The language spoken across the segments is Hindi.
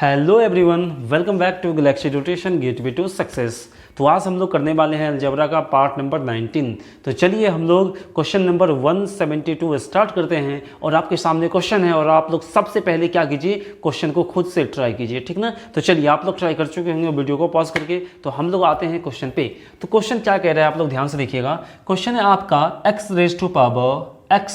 Hello everyone, welcome back to Galaxy Education gateway to success. तो आज हम लोग करने वाले हैं अलजेब्रा का पार्ट नंबर 19। तो चलिए हम लोग क्वेश्चन नंबर 172 स्टार्ट करते हैं। और आपके सामने क्वेश्चन है और आप लोग सबसे पहले क्या कीजिए, क्वेश्चन को खुद से ट्राई कीजिए, ठीक ना। तो चलिए आप लोग ट्राई कर चुके होंगे वीडियो को पॉज करके, तो हम लोग आते हैं क्वेश्चन पे। तो क्वेश्चन क्या कह रहा है आप लोग ध्यान से देखिएगा। क्वेश्चन है आपका x raise to power x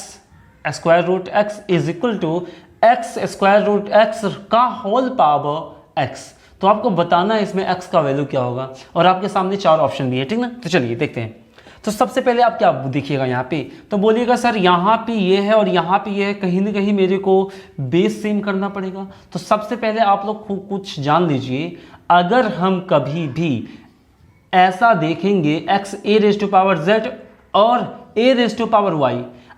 square root x is equal to x square root x का होल पावर x। तो आपको बताना है इसमें x का वैल्यू क्या होगा और आपके सामने चार ऑप्शन भी है, ठीक ना। तो चलिए देखते हैं। तो सबसे पहले आप क्या देखिएगा यहाँ पे, तो बोलिएगा सर यहाँ पे ये है और यहाँ पे ये है, कहीं ना कहीं मेरे को बेस सेम करना पड़ेगा। तो सबसे पहले आप लोग कुछ जान लीजिए, अगर हम कभी भी ऐसा देखेंगे x A raise to power z और A raise to power y,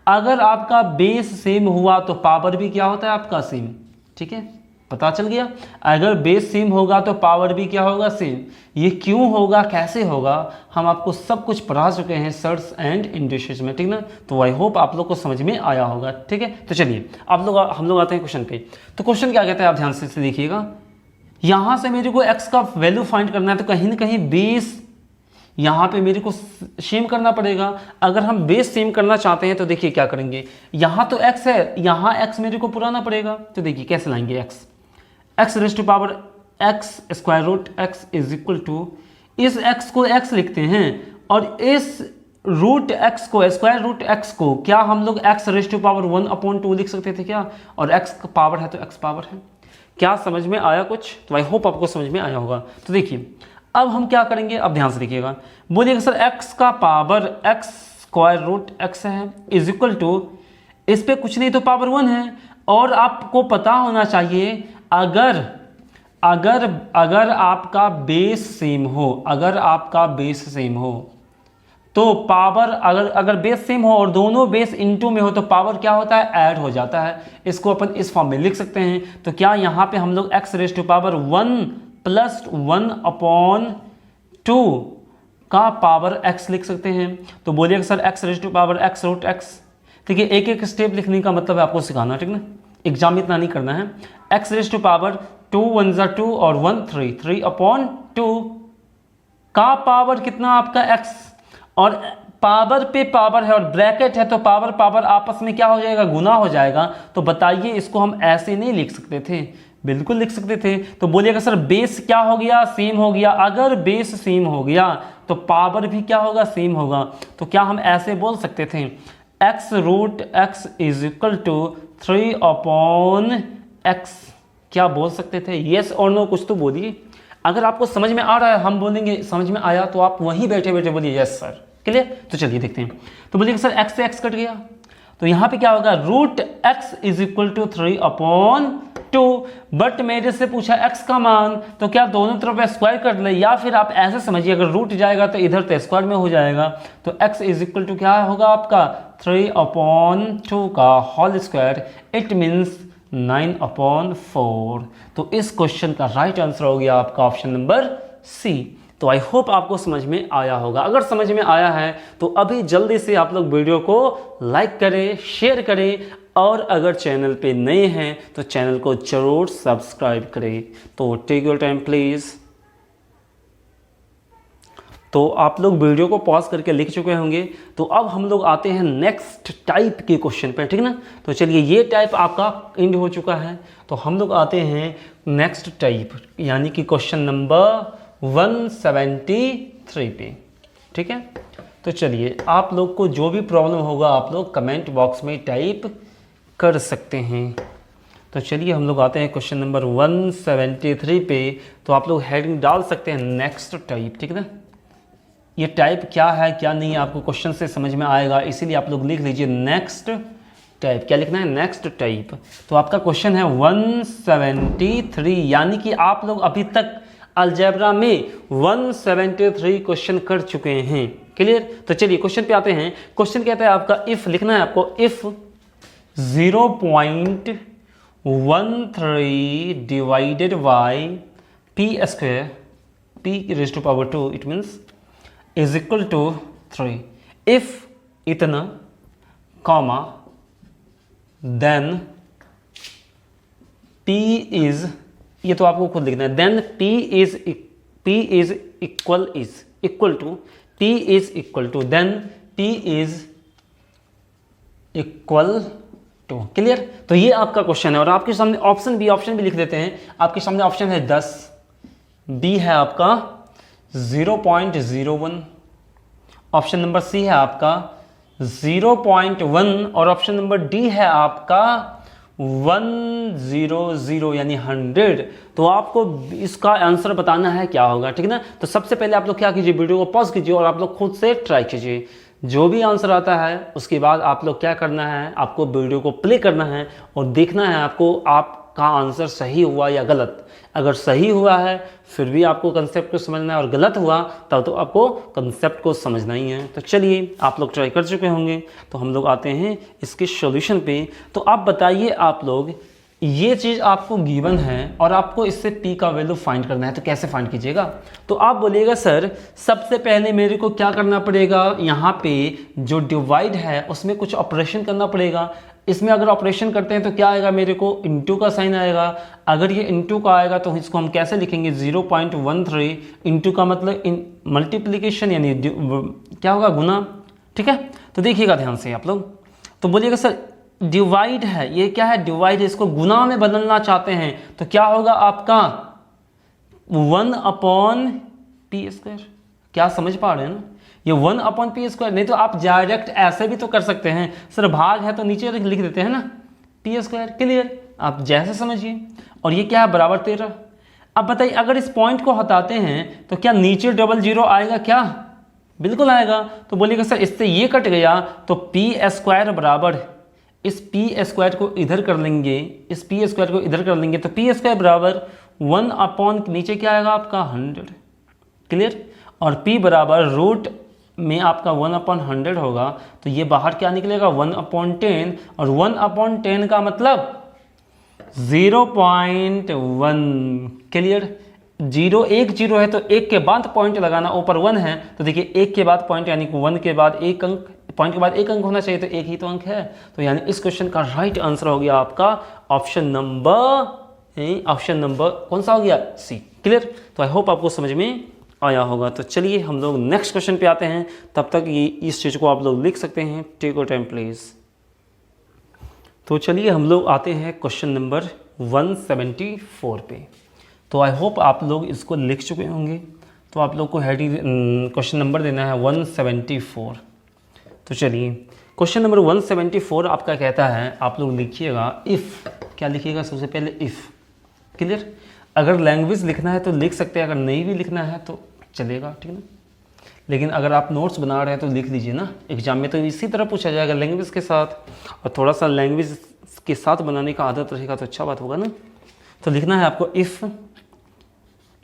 अगर आपका बेस सेम हुआ तो पावर भी क्या होता है आपका सेम, ठीक है, पता चल गया। अगर बेस सेम होगा तो पावर भी क्या होगा सेम। ये क्यों होगा, कैसे होगा, हम आपको सब कुछ पढ़ा चुके हैं सर्ट्स एंड इंडिसेस में, ठीक ना। तो आई होप आप लोग को समझ में आया होगा, ठीक है। तो चलिए हम लोग आते हैं क्वेश्चन पे। तो क्वेश्चन क्या कहता है आप ध्यान से देखिएगा। यहां से मेरे को एक्स का वैल्यू फाइंड करना है, तो कहीं ना कहीं बेस यहाँ पे मेरे को सेम करना पड़ेगा। अगर हम बेस सेम करना चाहते हैं तो देखिए क्या करेंगे, यहाँ तो x है, यहाँ x मेरे को पुराना पड़ेगा। तो देखिए कैसे लाएंगे x raise to power x square root x is equal to, इस x को x लिखते हैं और इस रूट x को स्क्वायर रूट x को क्या हम लोग x रेज टू पावर 1/2 लिख सकते थे क्या, और x का पावर है तो x पावर है। क्या समझ में आया कुछ? तो आई होप आपको समझ में आया होगा। तो देखिए अब हम क्या करेंगे, अब ध्यान से देखिएगा। बोलिएगा सर x का power x square root x है इज इक्वल टू, इस पे कुछ नहीं तो पावर 1 है। और आपको पता होना चाहिए अगर आपका बेस सेम हो, अगर आपका बेस सेम हो तो पावर, अगर बेस सेम हो और दोनों बेस इनटू में हो तो पावर क्या होता है, ऐड हो जाता है। इसको अपन इस फॉर्म में लिख सकते हैं। तो क्या यहाँ पे हम लोग x raise to power 1 plus 1/2 का पावर x लिख सकते हैं। तो बोलिएगा sir x raise to power x root x। ठीक है, एक एक स्टेप लिखने का मतलब है आपको सिखाना, ठीक ना, एग्जाम में इतना नहीं करना है। x रेज टू पावर 2 1 जा 2 और 1 3/2 का पावर कितना आपका x, और पावर पे पावर है और ब्रैकेट है तो पावर आपस में क्या हो जाएगा, गुना हो जाएगा। तो बताइए इसको हम ऐसे नहीं लिख सकते थे, बिल्कुल लिख सकते थे। तो बोलिएगा सर बेस क्या हो गया, सेम हो गया। अगर बेस सेम हो गया तो पावर भी क्या होगा, सेम होगा। तो क्या हम ऐसे बोल सकते थे, x root x is equal to 3/x, क्या बोल सकते थे, येस और नो, कुछ तो बोलिए। अगर आपको समझ में आ रहा है, हम बोलेंगे समझ में आया, तो आप वहीं बैठे बैठे बोलिए यस सर, क्लियर। तो चलिए देखते हैं। तो बोलिएगा सर x से x कट गया, तो यहाँ पे क्या होगा, root x is equal to 3/2। But मेरे से पूछा x का मान, तो क्या दोनों तरफ स्क्वायर कर ले, या फिर आप ऐसे समझिए अगर रूट जाएगा तो इधर तो स्क्वायर में हो जाएगा। तो x इज इक्वल टू क्या होगा आपका 3/2 का होल स्क्वायर, इट मीन्स 9/4। तो इस क्वेश्चन का राइट आंसर हो गया आपका ऑप्शन नंबर सी। तो आई होप आपको समझ में आया होगा। अगर समझ में आया है तो अभी जल्दी से आप लोग वीडियो को लाइक करें, शेयर करें, और अगर चैनल पे नए हैं तो चैनल को जरूर सब्सक्राइब करें। तो टेक योर टाइम प्लीज़। तो आप लोग वीडियो को पॉज करके लिख चुके होंगे। तो अब हम लोग आते हैं नेक्स्ट टाइप के क्वेश्चन पे, ठीक ना। तो चलिए ये टाइप आपका एंड हो चुका है, तो हम लोग आते हैं नेक्स्ट टाइप, यानी कि क्वेश्चन नंबर 173 पे, ठीक है। तो चलिए आप लोग को जो भी प्रॉब्लम होगा आप लोग कमेंट बॉक्स में टाइप कर सकते हैं। तो चलिए हम लोग आते हैं क्वेश्चन नंबर 173 पे। तो आप लोग हेडिंग डाल सकते हैं नेक्स्ट टाइप, ठीक है ना। ये टाइप क्या है क्या नहीं आपको क्वेश्चन से समझ में आएगा, इसीलिए आप लोग लिख लीजिए नेक्स्ट टाइप। क्या लिखना है, नेक्स्ट टाइप। तो आपका क्वेश्चन है 173, यानी कि आप लोग अभी तक अलजेब्रा में 173 क्वेश्चन कर चुके हैं, क्लियर। तो चलिए क्वेश्चन पे आते हैं। क्वेश्चन कहता है आपका इफ, लिखना है आपको, if 0.13 divided by p square p raise to power 2 it means is equal to 3। If इतना कॉमा देन p इज ये तो आपको खुद लिखना है। Then P is equal to then P is equal to. Clear? तो ये आपका क्वेश्चन है और आपके सामने ऑप्शन भी लिख देते हैं। आपके सामने ऑप्शन है 10, बी है आपका 0.01, ऑप्शन नंबर सी है आपका 0.1 और ऑप्शन नंबर डी है आपका 100 यानी 100। तो आपको इसका आंसर बताना है क्या होगा, ठीक है ना। तो सबसे पहले आप लोग क्या कीजिए, वीडियो को पॉज कीजिए और आप लोग खुद से ट्राई कीजिए। जो भी आंसर आता है उसके बाद आप लोग क्या करना है, आपको वीडियो को प्ले करना है और देखना है आपको आपका आंसर सही हुआ या गलत। अगर सही हुआ है फिर भी आपको कंसेप्ट को समझना है और गलत हुआ तब तो आपको कंसेप्ट को समझना ही है। तो चलिए, आप लोग ट्राई कर चुके होंगे तो हम लोग आते हैं इसके सॉल्यूशन पे। तो आप बताइए, आप लोग ये चीज़ आपको गिवन है और आपको इससे P का वैल्यू फाइंड करना है, तो कैसे फाइंड कीजिएगा। तो आप बोलिएगा सर सबसे पहले मेरे को क्या करना पड़ेगा, यहाँ पे जो डिवाइड है उसमें कुछ ऑपरेशन करना पड़ेगा। इसमें अगर ऑपरेशन करते हैं तो क्या आएगा, मेरे को इनटू का साइन आएगा। अगर ये इनटू का आएगा तो इसको हम कैसे लिखेंगे, 0.13 इनटू का मतलब मल्टीप्लिकेशन यानी क्या होगा, गुना। ठीक है, तो देखिएगा ध्यान से आप लोग। तो बोलिएगा सर डिवाइड है, ये क्या है, डिवाइड है, इसको गुना में बदलना चाहते हैं तो क्या होगा आपका 1/p²। क्या समझ पा रहे हैं ना, ये 1/p²। नहीं तो आप डायरेक्ट ऐसे भी तो कर सकते हैं, सर भाग है तो नीचे लिख देते हैं ना p²। क्लियर, आप जैसे समझिए। और ये क्या है, बराबर 13। अब बताइए अगर इस पॉइंट को हटाते हैं तो क्या नीचे 00 आएगा क्या, बिल्कुल आएगा। तो बोलिएगा सर इससे ये कट गया तो p² बराबर, इस p² को इधर कर लेंगे, इस p² को इधर कर लेंगे तो p² बराबर 1/ नीचे क्या आएगा आपका 100। क्लियर, और p बराबर रूट में आपका 1/100 होगा तो ये बाहर क्या निकलेगा 1/10 और 1/10 का मतलब 0.1। क्लियर, 0 1 0 है तो 1 के बाद पॉइंट लगाना, ऊपर 1 है तो देखिए 1 के बाद पॉइंट यानी 1 के बाद एक अंक, पॉइंट के बाद एक अंक होना चाहिए तो एक ही तो अंक है। तो यानी इस क्वेश्चन का राइट आंसर हो गया आपका ऑप्शन नंबर कौन सा हो गया, सी। क्लियर, तो आई होप आपको समझ में आया होगा। तो चलिए हम लोग नेक्स्ट क्वेश्चन पे आते हैं। तब तक ये इस चीज़ को आप लोग लिख सकते हैं, टेक योर टाइम प्लीज़। तो चलिए हम लोग आते हैं क्वेश्चन नंबर 174 पे। तो आई होप आप लोग इसको लिख चुके होंगे। तो आप लोग को हेडिंग क्वेश्चन नंबर देना है 174। तो चलिए क्वेश्चन नंबर 174 आपका कहता है, आप लोग लिखिएगा इफ़। क्या लिखिएगा सबसे पहले, इफ़। क्लियर, अगर लैंग्वेज लिखना है तो लिख सकते हैं, अगर नहीं भी लिखना है तो चलेगा, ठीक है ना। लेकिन अगर आप नोट्स बना रहे हैं तो लिख लीजिए ना, एग्जाम में तो इसी तरह पूछा जाएगा लैंग्वेज के साथ, और थोड़ा सा लैंग्वेज के साथ बनाने का आदत रहेगा तो अच्छा बात होगा ना। तो लिखना है आपको if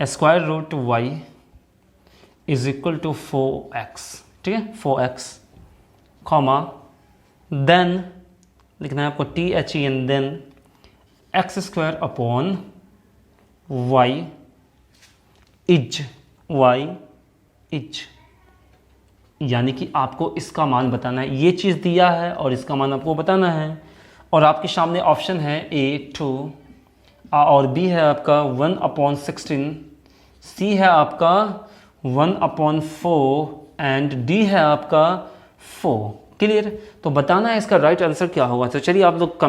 √y is equal to 4x, ठीक है 4x, कॉमा देन लिखना है आपको THEN then x² y is, यानी कि आपको इसका मान बताना है। ये चीज़ दिया है और इसका मान आपको बताना है। और आपके सामने ऑप्शन है A 2 और B है आपका 1/16, C है आपका 1/4 एंड D है आपका 4। क्लियर, तो बताना है इसका राइट आंसर क्या होगा। तो चलिए आप लोग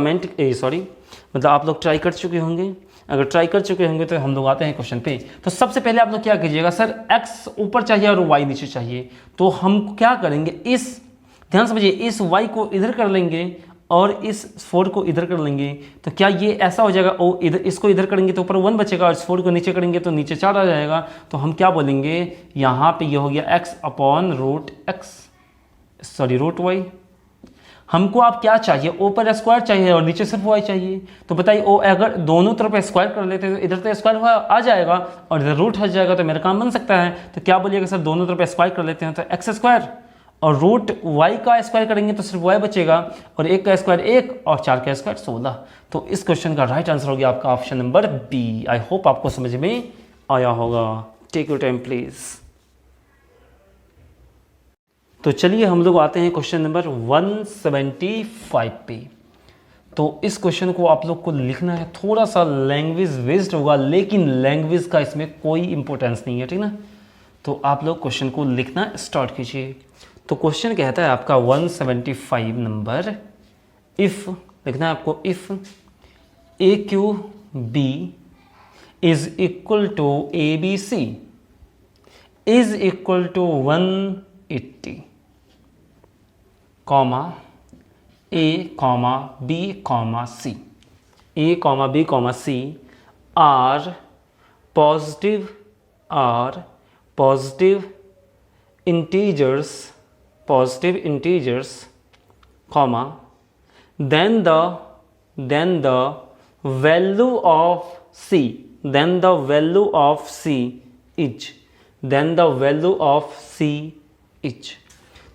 मतलब आप लोग ट्राई कर चुके होंगे। अगर ट्राई कर चुके होंगे तो हम लोग आते हैं क्वेश्चन पे। तो सबसे पहले आप लोग क्या कीजिएगा, सर x ऊपर चाहिए और y नीचे चाहिए, तो हम क्या करेंगे, इस ध्यान समझिए, इस y को इधर कर लेंगे और इस 4 को इधर कर लेंगे। तो क्या ये ऐसा हो जाएगा, ओ इधर इसको इधर करेंगे तो ऊपर 1 बचेगा और इस 4 को नीचे करेंगे तो नीचे 4 आ जाएगा। तो हम क्या बोलेंगे, यहाँ पे ये हो गया x/√y। हमको आप क्या चाहिए, ऊपर स्क्वायर चाहिए और नीचे सिर्फ y चाहिए। तो बताइए ओ अगर दोनों तरफ स्क्वायर कर लेते हैं तो इधर तो स्क्वायर आ जाएगा और इधर रूट हट जाएगा, तो मेरा काम बन सकता है। तो क्या बोलिएगा सर दोनों तरफ स्क्वायर कर लेते हैं तो x² और रूट y का स्क्वायर करेंगे तो सिर्फ y बचेगा और 1 का स्क्वायर 1 और 4 का स्क्वायर 16। तो इस क्वेश्चन का राइट आंसर हो गया आपका option number B. I hope आपको समझ में आया होगा। Take your time please. तो चलिए हम लोग आते हैं क्वेश्चन नंबर 175 पे। तो इस क्वेश्चन को आप लोग को लिखना है, थोड़ा सा लैंग्वेज वेस्ट होगा, लेकिन लैंग्वेज का इसमें कोई इंपॉर्टेंस नहीं है, ठीक ना। तो आप लोग क्वेश्चन को लिखना स्टार्ट कीजिए। तो क्वेश्चन कहता है आपका 175 नंबर, इफ़ लिखना है आपको, if A Q B is equal to A B C is equal to 180, comma A comma B comma C, A comma B comma C are positive integers, comma, then the value of c is,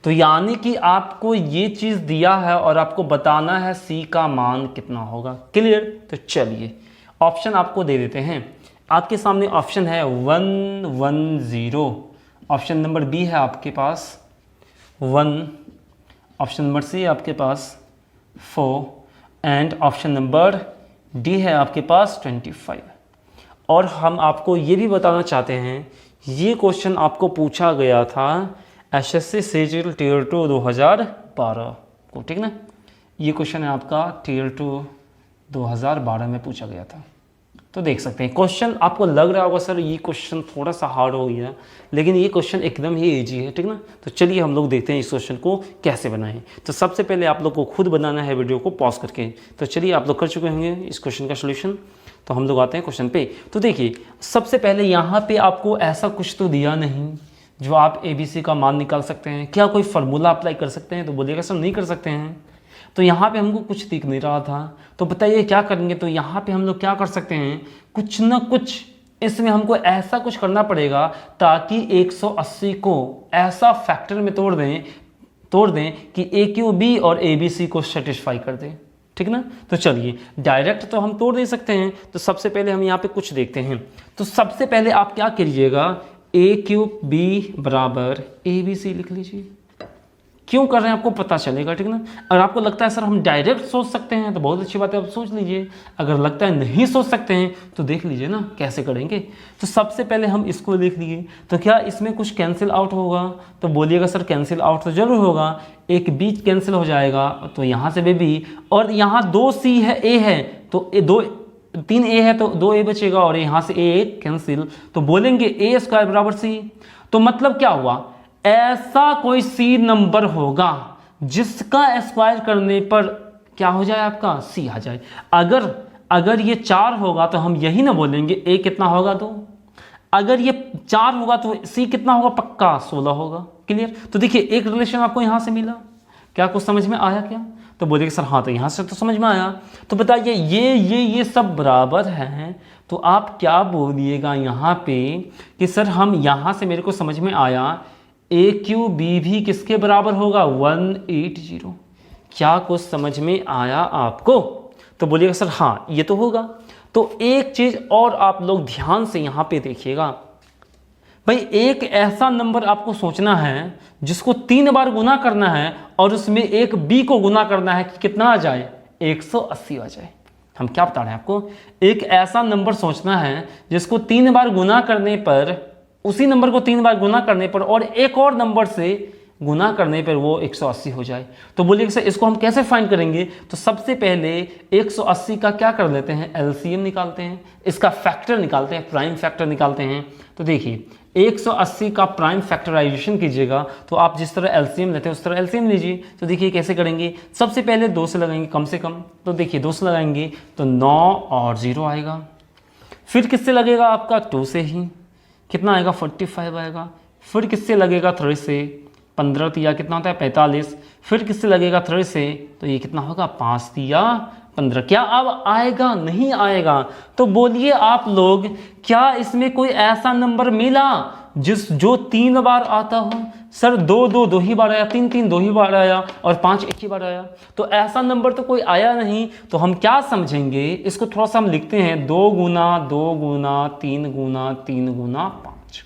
तो यानी कि आपको ये चीज़ दिया है और आपको बताना है c का मान कितना होगा। क्लियर? तो चलिए ऑप्शन आपको दे देते हैं। आपके सामने ऑप्शन है 110, ऑप्शन नंबर बी है आपके पास 1, ऑप्शन नंबर सी है आपके पास 4 एंड ऑप्शन नंबर डी है आपके पास 25। और हम आपको ये भी बताना चाहते हैं, ये क्वेश्चन आपको पूछा गया था एसएससी सीजीएल टियर 2 2012 को, ठीक ना। ये क्वेश्चन है आपका टियर 2 2012 में पूछा गया था। तो देख सकते हैं क्वेश्चन, आपको लग रहा होगा सर ये क्वेश्चन थोड़ा सा हार्ड हो गया, लेकिन ये क्वेश्चन एकदम ही इजी है, ठीक ना। तो चलिए हम लोग देखते हैं इस क्वेश्चन को कैसे बनाएं। तो सबसे पहले आप लोग को खुद बनाना है वीडियो को पॉज करके। तो चलिए आप लोग कर चुके होंगे इस क्वेश्चन का सोल्यूशन। तो हम लोग आते हैं क्वेश्चन पे। तो देखिए सबसे पहले यहाँ पे आपको ऐसा कुछ तो दिया नहीं जो आप ABC का मान निकाल सकते हैं। क्या कोई फार्मूला अप्लाई कर सकते हैं? तो बोलिएगा सर नहीं कर सकते हैं। तो यहाँ पे हमको कुछ दिख नहीं रहा था, तो बताइए क्या करेंगे। तो यहाँ पे हम लोग क्या कर सकते हैं, कुछ ना कुछ इसमें हमको ऐसा कुछ करना पड़ेगा ताकि 180 को ऐसा फैक्टर में तोड़ दें कि AQB और ABC को सेटिस्फाई कर दें, ठीक ना। तो चलिए डायरेक्ट तो हम तोड़ दे सकते हैं। तो सबसे पहले हम यहाँ पे कुछ देखते हैं। तो सबसे पहले आप क्या करिएगा, AQB बराबर ABC लिख लीजिए। क्यों कर रहे हैं आपको पता चलेगा, ठीक ना। अगर आपको लगता है सर हम डायरेक्ट सोच सकते हैं तो बहुत अच्छी बात है, आप सोच लीजिए। अगर लगता है नहीं सोच सकते हैं तो देख लीजिए ना कैसे करेंगे। तो सबसे पहले हम इसको लिख लिए। तो क्या इसमें कुछ कैंसिल आउट होगा? तो बोलिएगा सर कैंसिल आउट तो जरूर होगा। एक बी कैंसिल हो जाएगा तो यहाँ से भी, और यहाँ 2C है, A है तो 3 A है तो 2 A बचेगा और यहाँ से A कैंसिल। तो बोलेंगे A² बराबर C। तो मतलब क्या हुआ, ऐसा कोई C नंबर होगा जिसका स्क्वायर करने पर क्या हो जाए, आपका C आ जाए। अगर ये 4 होगा तो हम यही ना बोलेंगे A कितना होगा 2। अगर ये 4 होगा तो C कितना होगा, पक्का 16 होगा। क्लियर? तो देखिए एक रिलेशन आपको यहाँ से मिला। क्या कुछ समझ में आया क्या? तो बोलिए सर हाँ, तो यहाँ से तो समझ में आया। तो बताइए ये सब बराबर हैं। तो आप क्या बोलिएगा यहाँ पे कि सर हम यहाँ से मेरे को समझ में आया AQB भी किसके बराबर होगा, 180। क्या कुछ समझ में आया आपको? तो बोलिएगा सर हाँ ये तो होगा। तो एक चीज़ और आप लोग ध्यान से यहाँ पे देखिएगा भाई, एक ऐसा नंबर आपको सोचना है जिसको 3 बार गुना करना है और उसमें एक B को गुना करना है कि कितना आ जाए, 180 आ जाए। हम क्या बता रहे हैं आपको, एक ऐसा नंबर सोचना है जिसको 3 बार गुना करने पर, उसी नंबर को 3 बार गुना करने पर और एक और नंबर से गुना करने पर वो 180 हो जाए। तो बोलिए सर इसको हम कैसे फाइंड करेंगे? तो सबसे पहले 180 का क्या कर लेते हैं, LCM निकालते हैं, इसका फैक्टर निकालते हैं, प्राइम फैक्टर निकालते हैं। तो देखिए 180 का प्राइम फैक्टराइजेशन कीजिएगा तो आप जिस तरह LCM लेते हैं उस तरह LCM लीजिए। तो देखिए कैसे करेंगे, सबसे पहले 2 से लगाएंगे कम से कम। तो देखिए 2 से लगाएंगे तो 9 और 0 आएगा। फिर किससे लगेगा, आपका 2 से ही कितना आएगा, 45 आएगा। फिर किससे लगेगा, 3 से 15 तिया कितना होता है, 45। फिर किससे लगेगा, 3 से, तो ये कितना होगा, 5 तिया 15। क्या अब आएगा, नहीं आएगा? तो बोलिए आप लोग, क्या इसमें कोई ऐसा नंबर मिला जो 3 बार आता हो? सर 2 ही बार आया, 3 2 ही बार आया और 5 1 ही बार आया। तो ऐसा नंबर तो कोई आया नहीं। तो हम क्या समझेंगे, इसको थोड़ा सा हम लिखते हैं 2 गुना 2 गुना 3 गुना 3 गुना 5।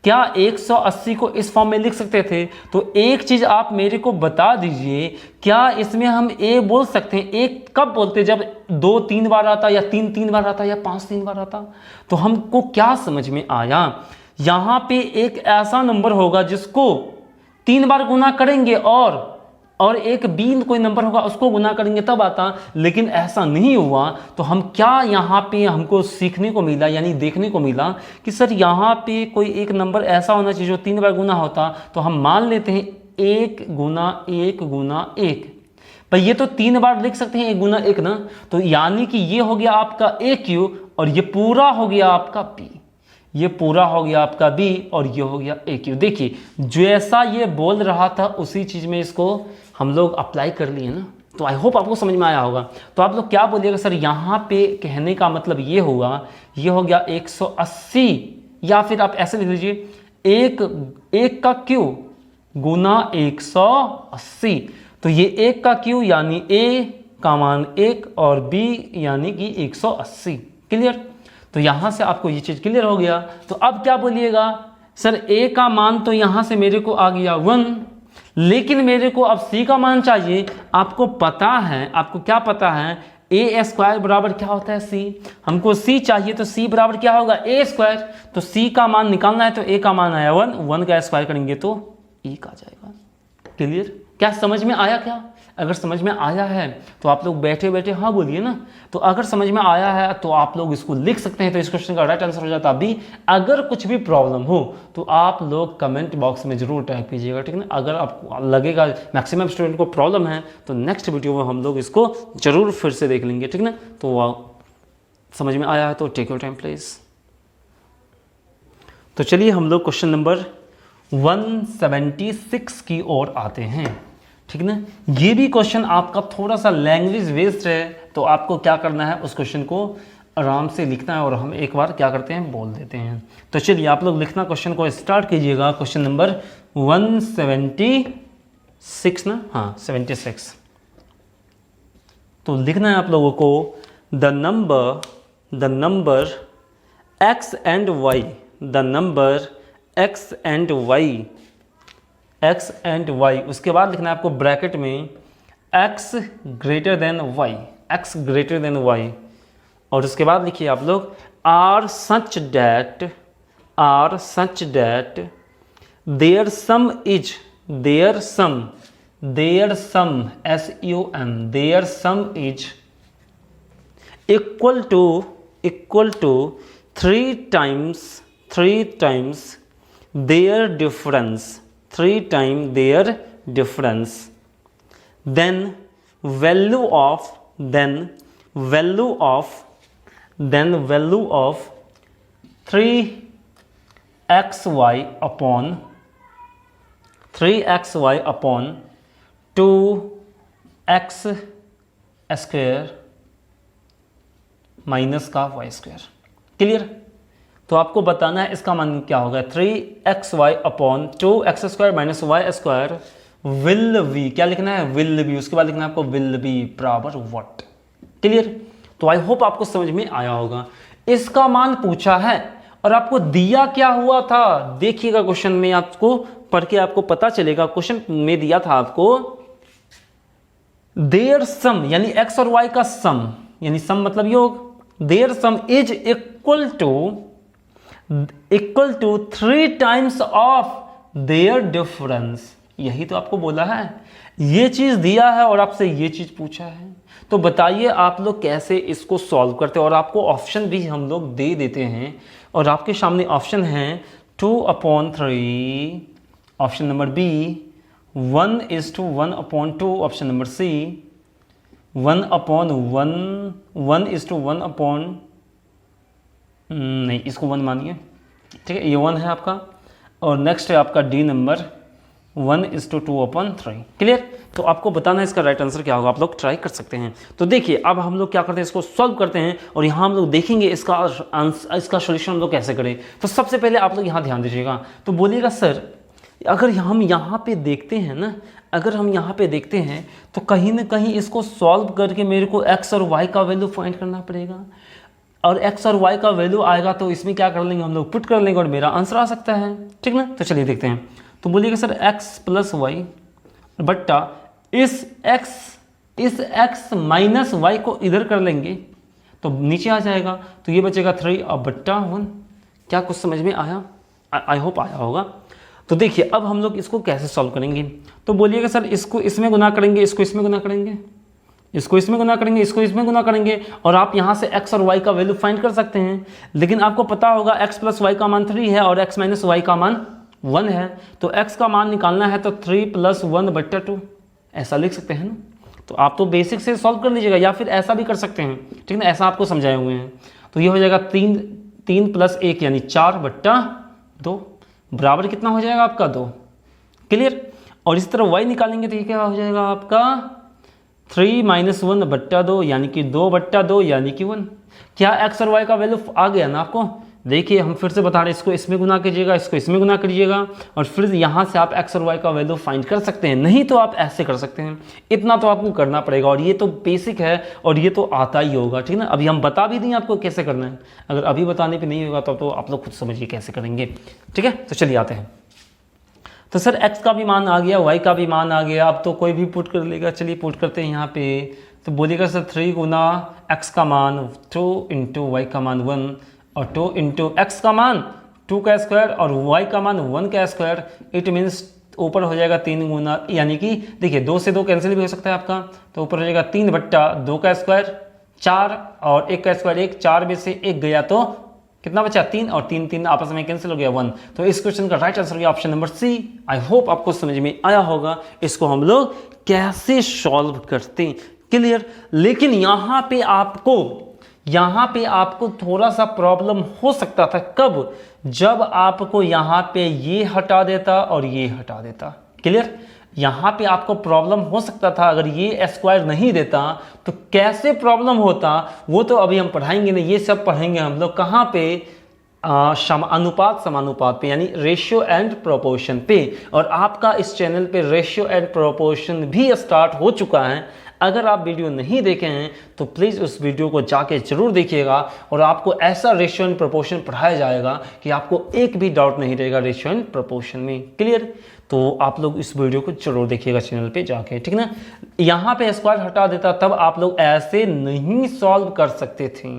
क्या 180 को इस फॉर्म में लिख सकते थे? तो एक चीज़ आप मेरे को बता दीजिए, क्या इसमें हम ए बोल सकते हैं? एक कब बोलते, जब 2 3 बार आता, या 3 3 बार आता, या 5 3 बार आता? तो हमको क्या समझ में आया, यहाँ पे एक ऐसा नंबर होगा जिसको 3 बार गुना करेंगे और एक बी कोई नंबर होगा उसको गुना करेंगे तब आता, लेकिन ऐसा नहीं हुआ। तो हम क्या यहाँ पे हमको सीखने को मिला, यानी देखने को मिला कि सर यहाँ पे कोई एक नंबर ऐसा होना चाहिए जो 3 बार गुना होता। तो हम मान लेते हैं 1 गुना 1 गुना 1, पर ये तो 3 बार लिख सकते हैं 1 गुना 1 ना, तो यानी कि ये हो गया आपका AQ और ये पूरा हो गया आपका B, ये पूरा हो गया आपका B और ये हो गया AQ। देखिए जैसा ये बोल रहा था उसी चीज़ में इसको हम लोग अप्लाई कर लिए ना। तो आई होप आपको समझ में आया होगा। तो आप लोग क्या बोलिएगा सर, यहाँ पे कहने का मतलब ये हुआ, ये हो गया 180, या फिर आप ऐसे लिख लीजिए 1 का Q गुना 180। तो ये 1 का Q यानी A का मान 1 और B यानी कि 180। क्लियर? तो यहाँ से आपको ये चीज़ क्लियर हो गया। तो अब क्या बोलिएगा सर, A का मान तो यहाँ से मेरे को आ गया 1, लेकिन मेरे को अब C का मान चाहिए। आपको पता है, आपको क्या पता है, A² बराबर क्या होता है C, हमको C चाहिए, तो C बराबर क्या होगा A²। तो C का मान निकालना है, तो A का मान आया 1, 1 का स्क्वायर करेंगे तो 1 आ जाएगा। क्लियर? क्या समझ में आया क्या? अगर समझ में आया है तो आप लोग बैठे बैठे हाँ बोलिए ना। तो अगर समझ में आया है तो आप लोग इसको लिख सकते हैं, तो इस क्वेश्चन का राइट आंसर हो जाता अभी। अगर कुछ भी प्रॉब्लम हो तो आप लोग कमेंट बॉक्स में जरूर टाइप कीजिएगा, ठीक है ना। अगर आपको लगेगा मैक्सिमम स्टूडेंट को प्रॉब्लम है तो नेक्स्ट वीडियो में हम लोग इसको जरूर फिर से देख लेंगे, ठीक ना। तो समझ में आया है तो टेक योर टाइम प्लीज़। तो चलिए हम लोग क्वेश्चन नंबर 176 की ओर आते हैं, ठीक ना। ये भी क्वेश्चन आपका थोड़ा सा लैंग्वेज बेस्ड है, तो आपको क्या करना है, उस क्वेश्चन को आराम से लिखना है और हम एक बार क्या करते हैं, बोल देते हैं। तो चलिए आप लोग लिखना क्वेश्चन को स्टार्ट कीजिएगा। क्वेश्चन नंबर 176 ना, हाँ 76। तो लिखना है आप लोगों को the number x and y, the number x and y, उसके बाद लिखना है आपको ब्रैकेट में x ग्रेटर देन y, और उसके बाद लिखिए आप लोग are such that their sum is equal to 3 times their difference, then value of 3xy upon 2x square minus का y स्क्वायर। क्लियर? तो आपको बताना है इसका मान क्या होगा, 3xy upon 2x square minus y square will be, क्या लिखना है, विल बी, उसके बाद लिखना है आपको विल बी बराबर व्हाट। क्लियर? तो आई होप आपको समझ में आया होगा। इसका मान पूछा है और आपको दिया क्या हुआ था, देखिएगा क्वेश्चन में, आपको पढ़ के आपको पता चलेगा। क्वेश्चन में दिया था आपको देयर सम, यानी x और y का सम, यानी सम मतलब योग, their sum is equal to 3 times of their difference. यही तो आपको बोला है, ये चीज दिया है और आपसे ये चीज पूछा है। तो बताइए आप लोग कैसे इसको सॉल्व करते हैं, और आपको ऑप्शन भी हम लोग दे देते हैं, और आपके सामने ऑप्शन है 2/3, option number B 1:1/2, option number C 1/1, नहीं इसको 1 मानिए, ठीक है, ये 1 है आपका। और नेक्स्ट है आपका डी नंबर 1:2/3। क्लियर? तो आपको बताना है इसका राइट आंसर क्या होगा, आप लोग ट्राई कर सकते हैं। तो देखिए अब हम लोग क्या करते हैं, इसको सॉल्व करते हैं और यहाँ हम लोग देखेंगे इसका सॉल्यूशन हम लोग कैसे करें। तो सबसे पहले आप लोग यहाँ ध्यान दीजिएगा, तो बोलिएगा सर अगर हम यहाँ पे देखते हैं ना, अगर हम यहाँ पे देखते हैं तो कहीं ना कहीं इसको सॉल्व करके मेरे को x और y का वैल्यू फाइंड करना पड़ेगा। और x और y का वैल्यू आएगा तो इसमें क्या कर लेंगे हम लोग, पुट कर लेंगे और मेरा आंसर आ सकता है, ठीक ना। तो चलिए देखते हैं। तो बोलिएगा सर x प्लस वाई बट्टा इस x माइनस वाई को इधर कर लेंगे तो नीचे आ जाएगा, तो ये बचेगा 3 और बट्टा 1। क्या कुछ समझ में आया? आई होप आया होगा। तो देखिए अब हम लोग इसको कैसे सॉल्व करेंगे। तो बोलिएगा सर इसको इसमें गुना करेंगे, इसको इसमें गुना करेंगे, इसको इसमें गुना करेंगे, इसको इसमें गुना करेंगे, और आप यहाँ से x और y का वैल्यू फाइंड कर सकते हैं। लेकिन आपको पता होगा x प्लस वाई का मान 3 है और x माइनस वाई का मान 1 है, तो x का मान निकालना है तो 3 प्लस 1 बट्टा 2 ऐसा लिख सकते हैं ना। तो आप तो बेसिक से सॉल्व कर लीजिएगा या फिर ऐसा भी कर सकते हैं, ठीक ना, ऐसा आपको समझाए हुए हैं। तो ये हो जाएगा 3 प्लस 1 यानी 4 बट्टा 2 बराबर कितना हो जाएगा आपका 2। क्लियर। और इसी तरह y निकालेंगे तो ये क्या हो जाएगा आपका 3 माइनस 1 बट्टा 2 यानी कि 2 बट्टा 2 यानी कि 1। क्या x और y का वैल्यू आ गया ना आपको। देखिए हम फिर से बता रहे हैं, इसको इसमें गुना कीजिएगा, इसको इसमें गुना करिएगा और फिर यहाँ से आप x और y का वैल्यू फाइंड कर सकते हैं। नहीं तो आप ऐसे कर सकते हैं, इतना तो आपको करना पड़ेगा और ये तो बेसिक है और ये तो आता ही होगा, ठीक ना। अभी हम बता भी दें आपको कैसे करना है, अगर अभी बताने पर नहीं होगा तो आप लोग खुद समझिए कैसे करेंगे, ठीक है। तो चलिए आते हैं। तो सर x का भी मान आ गया, y का भी मान आ गया, अब तो कोई भी पुट कर लेगा। चलिए पुट करते हैं यहाँ पे। तो बोलिएगा सर 3 गुना x का मान 2 इंटू वाई का मान 1 और 2 इंटू एक्स का मान 2 का स्क्वायर और y का मान 1 का स्क्वायर। इट मीन्स ऊपर हो जाएगा 3 गुना, यानी कि देखिए 2 से 2 कैंसिल भी हो सकता है आपका, तो ऊपर हो जाएगा 3 बट्टा 2 का स्क्वायर 4 और 1 का स्क्वायर 1, 4 में से 1 गया तो कितना बचा 3 और 3 3 आपस में कैंसिल हो गया 1। तो इस क्वेश्चन का राइट आंसर हो गया option number C. I hope आपको समझ में आया होगा इसको हम लोग कैसे सॉल्व करते हैं। क्लियर। लेकिन यहाँ पे आपको थोड़ा सा प्रॉब्लम हो सकता था, कब, जब आपको यहाँ पे ये हटा देता और ये हटा देता। क्लियर। यहाँ पे आपको प्रॉब्लम हो सकता था अगर ये स्क्वायर नहीं देता तो कैसे प्रॉब्लम होता वो तो अभी हम पढ़ाएंगे ना, ये सब पढ़ेंगे हम लोग कहाँ पे, अनुपात समानुपात पे, यानी रेशियो एंड प्रोपोर्शन पे। और आपका इस चैनल पे रेशियो एंड प्रोपोर्शन भी स्टार्ट हो चुका है। अगर आप वीडियो नहीं देखे हैं तो प्लीज़ उस वीडियो को जाके जरूर देखिएगा और आपको ऐसा रेशियो एंड प्रोपोर्शन पढ़ाया जाएगा कि आपको एक भी डाउट नहीं रहेगा रेशियो एंड प्रोपोर्शन में। क्लियर। तो आप लोग इस वीडियो को जरूर देखिएगा चैनल पे जाके, ठीक ना। यहाँ पे स्क्वायर हटा देता तब आप लोग ऐसे नहीं सॉल्व कर सकते थे।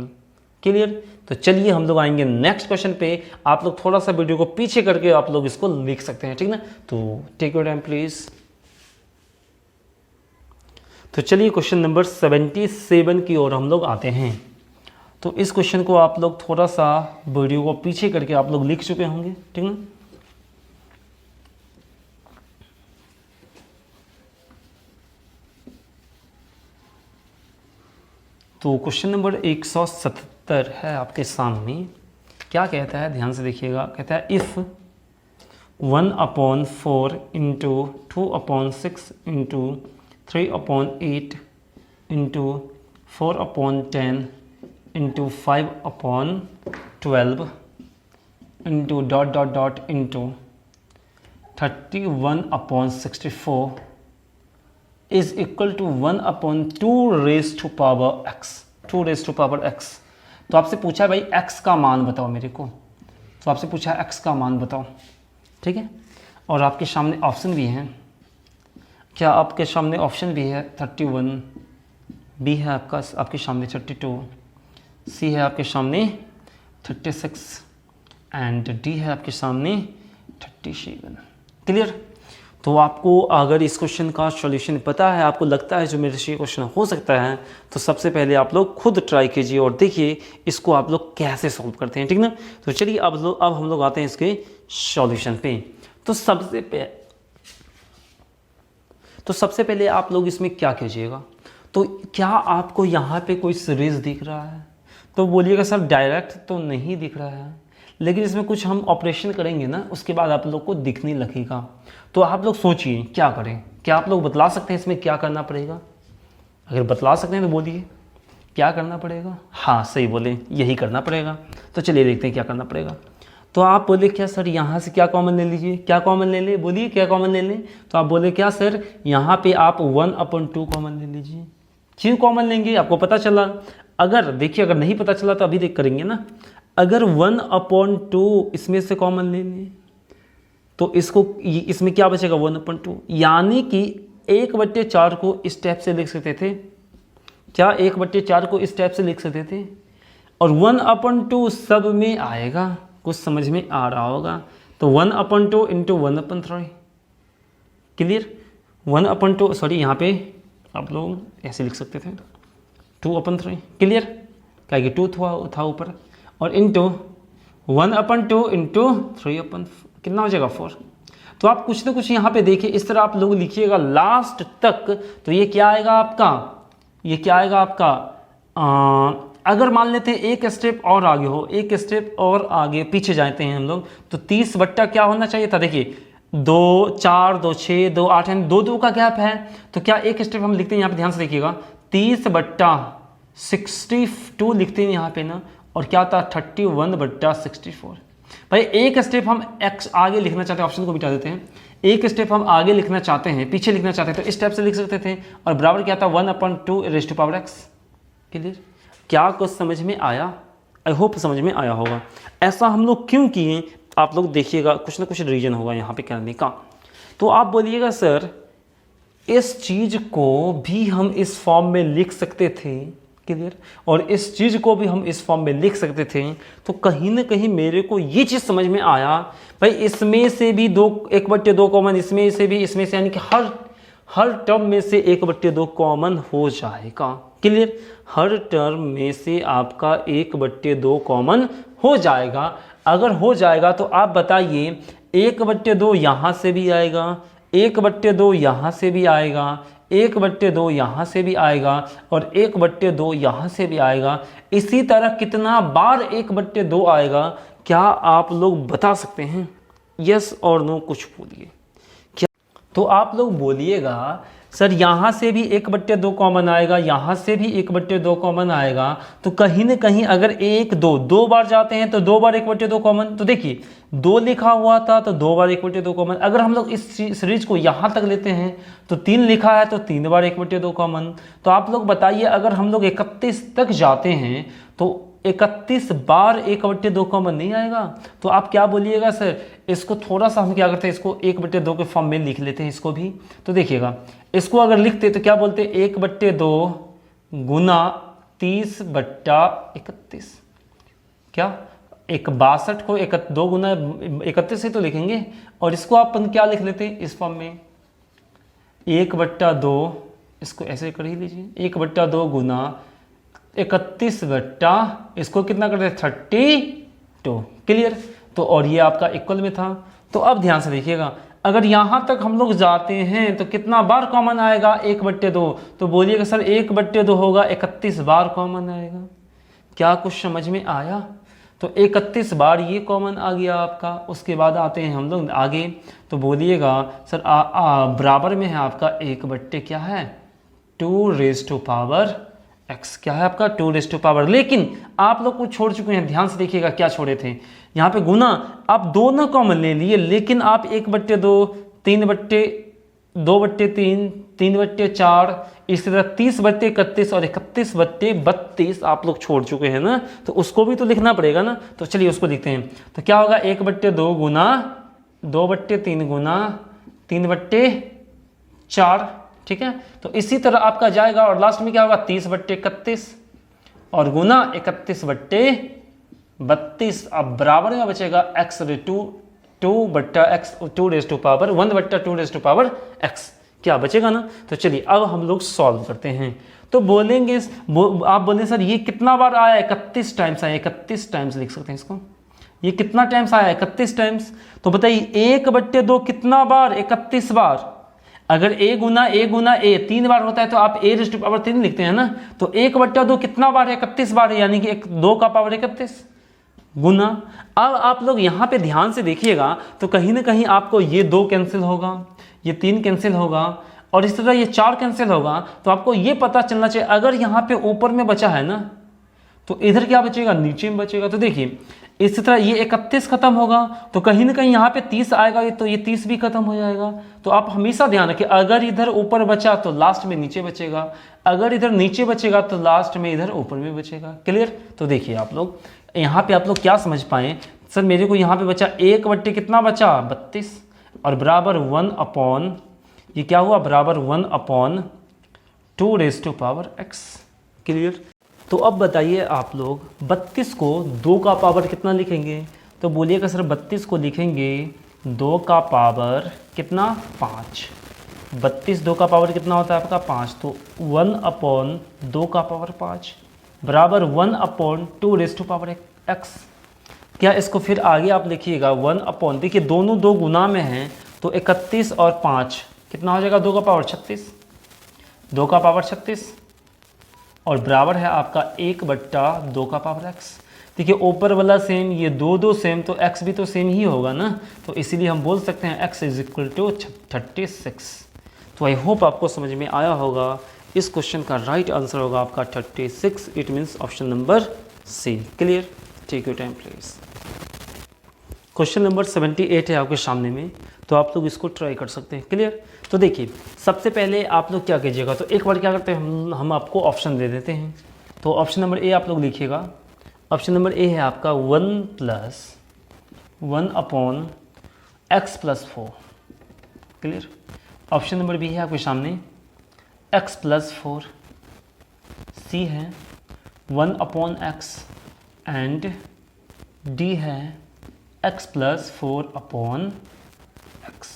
क्लियर। तो चलिए हम लोग आएंगे नेक्स्ट क्वेश्चन पे। आप लोग थोड़ा सा वीडियो को पीछे करके आप लोग इसको लिख सकते हैं, ठीक ना। तो टेक योर टाइम प्लीज। तो चलिए क्वेश्चन नंबर 77 की ओर हम लोग आते हैं। तो इस क्वेश्चन को आप लोग थोड़ा सा वीडियो को पीछे करके आप लोग लिख चुके होंगे, ठीक ना। तो क्वेश्चन नंबर 177 है आपके सामने। क्या कहता है, ध्यान से देखिएगा। कहता है if 1/4 into 2/6 into 3/8 into 4/10 into 5/12 into dot dot dot into 31/64 is equal to 1/2 raise to power X, 2 raise to power X. तो आपसे पूछा भाई x का मान बताओ मेरे को, तो आपसे पूछा x का मान बताओ, ठीक है। और आपके सामने ऑप्शन भी हैं। क्या आपके सामने ऑप्शन भी है 31, बी है आपके सामने 32, सी है आपके सामने 36 एंड डी है आपके सामने 37। क्लियर। तो आपको अगर इस क्वेश्चन का सॉल्यूशन पता है, आपको लगता है जो मेरे से क्वेश्चन हो सकता है, तो सबसे पहले आप लोग खुद ट्राई कीजिए और देखिए इसको आप लोग कैसे सॉल्व करते हैं, ठीक ना। तो चलिए अब हम लोग आते हैं इसके सॉल्यूशन पे। तो सबसे पहले आप लोग इसमें क्या कीजिएगा, तो क्या आपको यहाँ पे कोई सीरीज दिख रहा है, तो बोलिएगा सर डायरेक्ट तो नहीं दिख रहा है, लेकिन इसमें कुछ हम ऑपरेशन करेंगे ना, उसके बाद आप लोग को दिखने लगेगा। तो आप लोग सोचिए क्या करें। क्या आप लोग बतला सकते हैं इसमें क्या करना पड़ेगा? अगर बतला सकते हैं तो बोलिए क्या करना पड़ेगा। हाँ सही बोले, यही करना पड़ेगा। तो चलिए देखते हैं क्या करना पड़ेगा। तो आप बोले क्या सर यहाँ से क्या कॉमन ले लीजिए, क्या कॉमन ले ले, बोलिए क्या कॉमन ले लें। तो आप बोले क्या सर यहाँ पे आप 1/2 कॉमन ले लीजिए। क्यों कॉमन लेंगे, आपको पता चला अगर देखिए अगर नहीं पता चला तो अभी देख करेंगे ना, अगर 1/2 इसमें से कॉमन ले लें तो इसको इसमें क्या बचेगा 1/2, यानी कि 1/4 को इस टाइप से लिख सकते थे। क्या 1/4 को इस टाइप से लिख सकते थे, और 1/2 सब में आएगा, कुछ समझ में आ रहा होगा। तो 1/2 इंटू 1/3, क्लियर। 1/2 सॉरी यहाँ पे आप लोग ऐसे लिख सकते थे 2/3, क्लियर, क्या कि 2 था ऊपर, और इंटू 1/2 इंटू 3/4 कितना हो जाएगा 4। तो आप कुछ ना कुछ यहाँ पे देखिए, इस तरह आप लोग लिखिएगा लास्ट तक। तो ये क्या आएगा आपका, ये क्या आएगा आपका, अगर मान लेते हैं एक स्टेप और आगे हो, एक स्टेप और आगे पीछे जाते हैं हम लोग, तो 30 बट्टा क्या होना चाहिए था, देखिए 2 4 2 6 2 8 यानी 2 2 का गैप है। तो क्या एक स्टेप हम लिखते हैं यहाँ पे, ध्यान से देखिएगा 30/62 लिखते हैं यहाँ पे ना, और क्या था 31/64। भाई एक स्टेप हम x आगे लिखना चाहते हैं, ऑप्शन को मिटा देते हैं, एक स्टेप हम आगे लिखना चाहते हैं, पीछे लिखना चाहते हैं, तो इस स्टेप से लिख सकते थे, और बराबर क्या था 1/2 x। क्लियर, क्या कुछ समझ में आया? आई होप समझ में आया होगा। ऐसा हम लोग क्यों किए, आप लोग देखिएगा, कुछ ना कुछ रीजन होगा यहाँ पे करने का। तो आप बोलिएगा सर इस चीज़ को भी हम इस फॉर्म में लिख सकते थे, क्लियर, और इस चीज़ को भी हम इस फॉर्म में लिख सकते थे। तो कहीं ना कहीं मेरे को ये चीज़ समझ में आया, भाई इसमें से भी 1/2 कॉमन, इसमें से भी, इसमें से, यानी कि हर टर्म में से 1/2 कॉमन हो जाएगा, क्लियर, हर टर्म में से आपका 1/2 कॉमन हो जाएगा। अगर हो जाएगा तो आप बताइए 1/2 यहाँ से भी आएगा, 1/2 यहाँ से भी आएगा, 1/2 यहाँ से भी आएगा, और 1/2 यहाँ से भी आएगा। इसी तरह कितना बार 1/2 आएगा, क्या आप लोग बता सकते हैं? यस और नो कुछ बोलिए। क्या तो आप लोग बोलिएगा सर यहाँ से भी 1/2 कॉमन आएगा, यहाँ से भी 1/2 कॉमन आएगा। तो कहीं ना कहीं अगर 1 2 2 बार जाते हैं तो 2 बार 1/2 कॉमन। तो देखिए 2 लिखा हुआ था तो 2 बार 1/2 कॉमन। अगर हम लोग इस सीरीज को यहाँ तक लेते हैं तो 3 लिखा है तो 3 बार 1/2 कॉमन। तो आप लोग बताइए अगर हम लोग 31 तक जाते हैं तो 31 बार 1/2 कॉमन नहीं आएगा। तो आप क्या बोलिएगा सर, इसको थोड़ा सा हम क्या करते हैं, इसको 1/2 के फॉर्म में लिख लेते हैं इसको भी। तो देखिएगा इसको अगर लिखते तो क्या बोलते, 1/2 गुना 30/31, क्या 62 को 2 गुना 31 से तो लिखेंगे, और इसको आप क्या लिख लेते हैं इस फॉर्म में 1/2, इसको ऐसे कर ही लीजिए, 1/2 गुना 31 इसको कितना करते हैं 32, क्लियर। तो और ये आपका इक्वल में था। तो अब ध्यान से देखिएगा अगर यहाँ तक हम लोग जाते हैं तो कितना बार कॉमन आएगा 1/2। तो बोलिएगा सर 1/2 होगा 31 बार कॉमन आएगा। क्या कुछ समझ में आया? तो 31 बार ये कॉमन आ गया आपका। उसके बाद आते हैं हम लोग आगे, तो बोलिएगा सर बराबर में है आपका 1/, क्या है 2 x, क्या है आपका 2 लेकिन आप लोग कुछ छोड़ चुके हैं, ध्यान से देखिएगा क्या छोड़े थे। यहाँ पे गुना आप दोनों कॉमन ले लिए, लेकिन आप 1/2 2/3 3/4 इसी तरह 30/31 और 31/32 आप लोग छोड़ चुके हैं ना, तो उसको भी तो लिखना पड़ेगा ना। तो चलिए उसको लिखते हैं। तो क्या होगा 1/2 गुना 2/3 गुना 3/4, ठीक है। तो इसी तरह आपका जाएगा, और लास्ट में क्या होगा 30/31 और गुना 31/32। अब बराबर में बचेगा x 1/2 x, क्या बचेगा ना। तो चलिए अब हम लोग सॉल्व करते हैं। तो बोलेंगे आप बोलें सर ये कितना बार आया, 31 टाइम्स आया, 31 टाइम्स लिख सकते हैं इसको। ये कितना टाइम्स आया 31 टाइम्स। तो बताइए 1/2 कितना बार 31 बार। अगर a गुना a 3 बार होता है तो आप a⁻³ लिखते हैं ना। तो 1/2 कितना बार है 31 बार है, यानी कि 2 का पावर 31 गुना। अब आप लोग यहाँ पे ध्यान से देखिएगा तो कहीं ना कहीं आपको ये 2 कैंसिल होगा, ये 3 कैंसिल होगा, और इस तरह ये 4 कैंसिल होगा। तो आपको ये पता चलना चाहिए अगर यहाँ पे ऊपर में बचा है ना तो इधर क्या बचेगा, नीचे में बचेगा। तो देखिए इसी तरह ये 31 खत्म होगा तो कहीं ना कहीं यहाँ पे 30 आएगा, तो ये 30 भी खत्म हो जाएगा। तो आप हमेशा ध्यान रखें, अगर इधर ऊपर बचा तो लास्ट में नीचे बचेगा, अगर इधर नीचे बचेगा तो लास्ट में इधर ऊपर में बचेगा। क्लियर? तो देखिए आप लोग यहाँ पे आप लोग क्या समझ पाए, सर मेरे को यहाँ पे बचा 1 कितना बचा 32 और बराबर 1 अपॉन ये क्या हुआ बराबर 1 upon 2 raise to power x। Clear? तो अब बताइए आप लोग 32 को 2 का पावर कितना लिखेंगे, तो बोलिएगा सर 32 को लिखेंगे 2 का पावर कितना 5। 32 2 का पावर कितना होता है आपका 5, तो 1 अपॉन 2 का पावर 5 बराबर 1 upon 2 raise to power x। क्या इसको फिर आगे आप लिखिएगा 1 अपॉन, देखिए दोनों 2 गुना में हैं तो 31 और 5 कितना हो जाएगा 2 का पावर 36, 2 का पावर 36 और बराबर है आपका 1/2 का पावर x। देखिए ऊपर वाला सेम, ये 2 सेम, तो x भी तो सेम ही होगा ना, तो इसीलिए हम बोल सकते हैं x इज इक्वल टू 36। तो आई होप आपको समझ में आया होगा। इस क्वेश्चन का राइट आंसर होगा आपका 36, it means option number C. Clear? Take your time please. Question number 78 है आपके सामने में, तो आप लोग इसको ट्राई कर सकते हैं। क्लियर? तो देखिए सबसे पहले आप लोग क्या कीजिएगा, तो एक बार क्या करते हैं हम आपको ऑप्शन दे देते हैं। तो ऑप्शन नंबर ए आप लोग लिखिएगा। ऑप्शन नंबर ए है आपका 1 upon x plus 4। Clear? Option number B है आपके सामने x प्लस 4। सी है 1 अपॉन x एंड डी है x प्लस 4 अपॉन x।